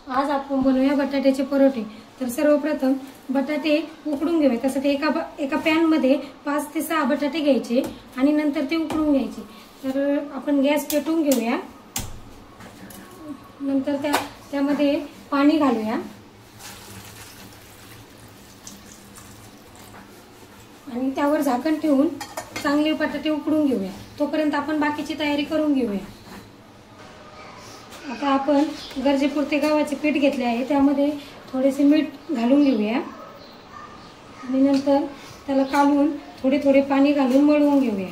आज आपण बनवूया बटाट्याचे परोठे। तर सर्वप्रथम बटाटे उकडून घेऊया। त्यासाठी एका पॅन मध्ये 5 ते 6 बटाटे घ्यायचे आणि नंतर ते उकडून घ्यायचे। तर आपण गॅस पेटवून घेऊया। नंतर त्यामध्ये पाणी घालूया आणि त्यावर झाकण ठेवून चांगले बटाटे उकडून घेऊया। तोपर्यंत आपण बाकीची तयारी करून घेऊया। आता आपण गरजेपुरते गव्हाचे पीठ घेतले आहे, त्यामध्ये थोडेसे मीठ घालून घेऊया आणि नंतर त्याला कालवून थोडे थोडे पाणी घालून मळवून घेऊया।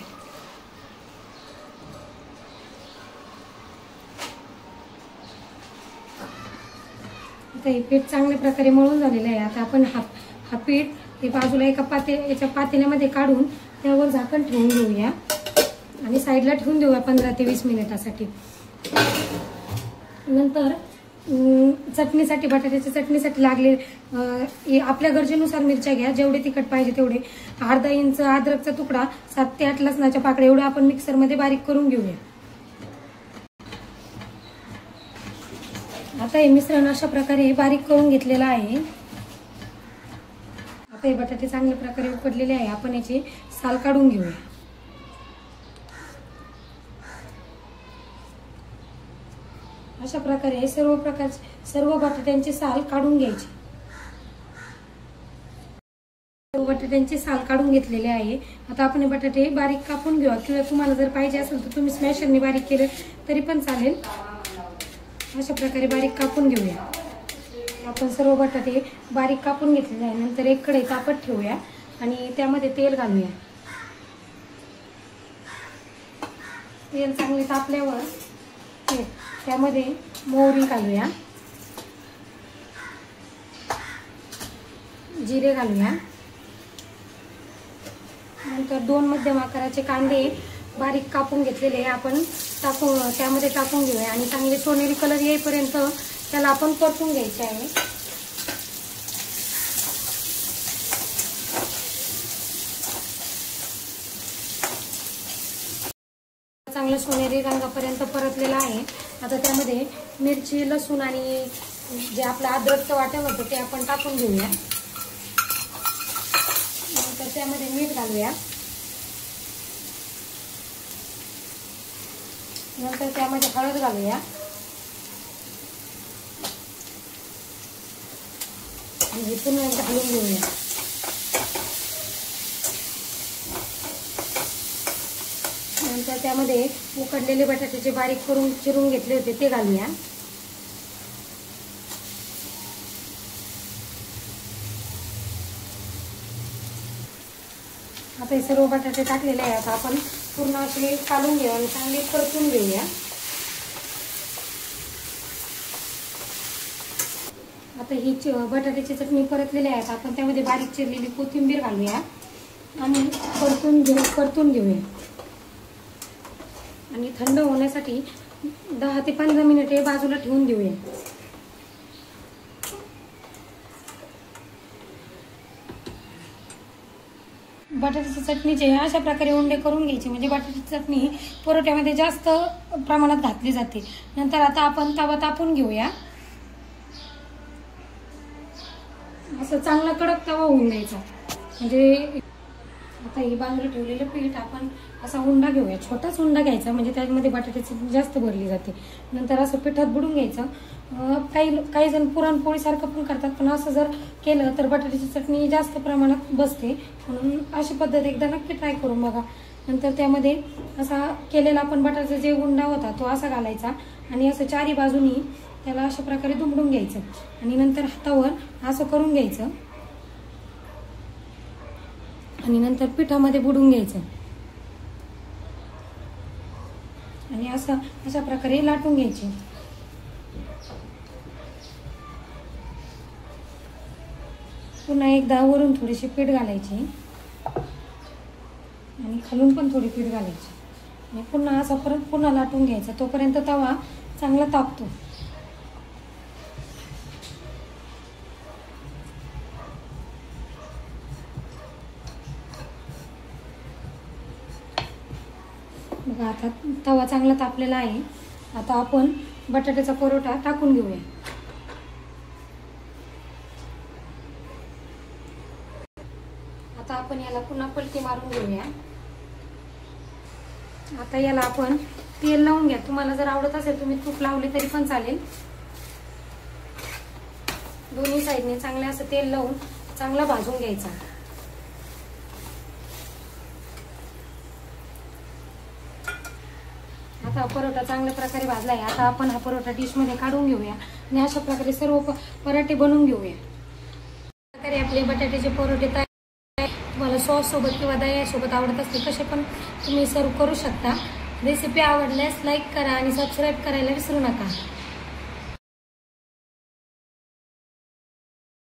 आता हे पीठ चांगल्या प्रकारे मळून झालेले आहे। आता आपण हा पीठ हे बाजूला एका पातेल्यामध्ये काढून त्यावर झाकण ठेवून घेऊया आणि साईडला ठेवून देऊया 15 ते 20 मिनिटासाठी। नंतर चटणीसाठी, बटाट्याच्या चटणीसाठी लागले आपल्या गरजेनुसार मिरच्या घ्या, जेवढे तिखट पाहिजे तेवढे। अर्धा इंच अद्रकचा तुकडा, 7 ते 8 लसणाच्या पाकळ्या एवढे आपण मिक्सरमध्ये बारीक करून घेऊया। आता हे मिश्रण अशा प्रकारे बारीक करून घेतलेलं आहे। आता हे बटाटे चांगल्या प्रकारे उकडलेले आहे, आपण याची साल काढून घेऊया। अशा प्रकारे सर्व बटाट्यांची साल काढून घ्यायची। सर्व बटाट्यांची साल काढून घेतलेले आहे। आता आपण हे बटाटे बारीक कापून घेऊया, किंवा तुम्हाला जर पाहिजे असेल तर तुम्ही स्मॅशरने बारीक केले तरी पण चालेल। अशा प्रकारे बारीक कापून घेऊया। आपण सर्व बटाटे बारीक कापून घेतलेले आहे। नंतर एक कढई तापत ठेवूया आणि त्यामध्ये तेल घालूया। तेल चांगले तापल्यावर त्यामध्ये मोहरी घालूया, जिरे घालूया, नंतर 2 मध्यम आकाराचे कांदे बारीक कापून घेतलेले आपण त्यामध्ये टाकून घेऊया आणि चांगले सोनेरी कलर येईपर्यंत त्याला आपण परतून घ्यायचे आहे। चांगलं सोनेरी रंगापर्यंत परतलेला आहे। आता त्यामध्ये मिरची, लसूण आणि जे आपलं अद्रकचं वाटण होतं ते आपण टाकून घेऊया। नंतर त्यामध्ये मीठ घालूया, नंतर त्यामध्ये हळद घालूया आणि पुन्हा घालून घेऊया। नंतर त्यामध्ये उकडलेले बटाट्याचे बारीक करून चिरून घेतले होते ते घालूया। आता हे सर्व बटाटे टाकलेले आहेत, आपण पूर्ण असे काढून घेऊया आणि चांगले परतून घेऊया। आता ही बटाट्याची चटणी परतलेली आहे, आपण त्यामध्ये बारीक चिरलेली कोथिंबीर घालूया आणि परतून घेऊया आणि थंड होण्यासाठी 10 ते 15 मिनिटे बाजूला ठेवून देऊया। बटाट्याची चटणीचे अशा प्रकारे उंडे करून घ्यायचे, म्हणजे बटाट्याची चटणी परोठ्यामध्ये जास्त प्रमाणात घातली जाते। नंतर आता आपण तवा तापून घेऊया। असं चांगला कडक तवा होऊन द्यायचा। म्हणजे आता हे बाजूला ठेवलेलं पीठ आपण असा उंडा घेऊया, छोटाच उंडा घ्यायचा, म्हणजे त्यामध्ये बटाट्याची जास्त भरली जाते। नंतर असं पिठात बुडून घ्यायचं। काही जण पुरणपोळी सारखं पण करतात, पण असं जर केलं तर बटाट्याची चटणी जास्त प्रमाणात बसते, म्हणून अशी पद्धत एकदा नक्की ट्राय करून बघा। नंतर त्यामध्ये असा केलेला आपण बटाट्याचा जे उंडा होता तो असा घालायचा आणि असं चारी बाजूनी त्याला अशा प्रकारे दुमडून घ्यायचं आणि नंतर हातावर असं करून घ्यायचं आणि नंतर पिठामध्ये बुडून घ्यायचं आणि अशा प्रकारे लाटून घ्यायचे। पुन्हा एकदा वरून थोडीशी पीठ घालायची आणि खालून पण थोडी पीठ घालायची आणि पुन्हा असा परत पुन्हा लाटून घ्यायचा, तोपर्यंत तवा चांगला तापतो। बघा आता तवा चांगला तापलेला आहे। आता आपण बटाट्याचा परोठा टाकून घेऊया। आपण याला पुन्हा पलटी मारून घेऊया. आता याला आपण तेल लावून घ्या. तुम्हाला जर आवडत असेल तुम्ही तूप लावले तरी पण चालेल. दोन्ही साईडने चांगले असं तेल लावून चांगला भाजून घ्यायचा. आता परोठा चांगल्या प्रकारे भाजला आहे. आता आपण हा परोठा डिश मध्ये काढून घेऊया आणि अशा प्रकारे सर्व पराठे बनवून घेऊया. प्रकारे आपले बटाट्याचे परोठे तयार. तुम्हाला सॉस सोबत किंवा दह्या सोबत आवडत असते कसे पण तुम्ही सर्व करू शकता. रेसिपी आवडल्यास लाईक करा आणि सबस्क्राईब करायला विसरू नका.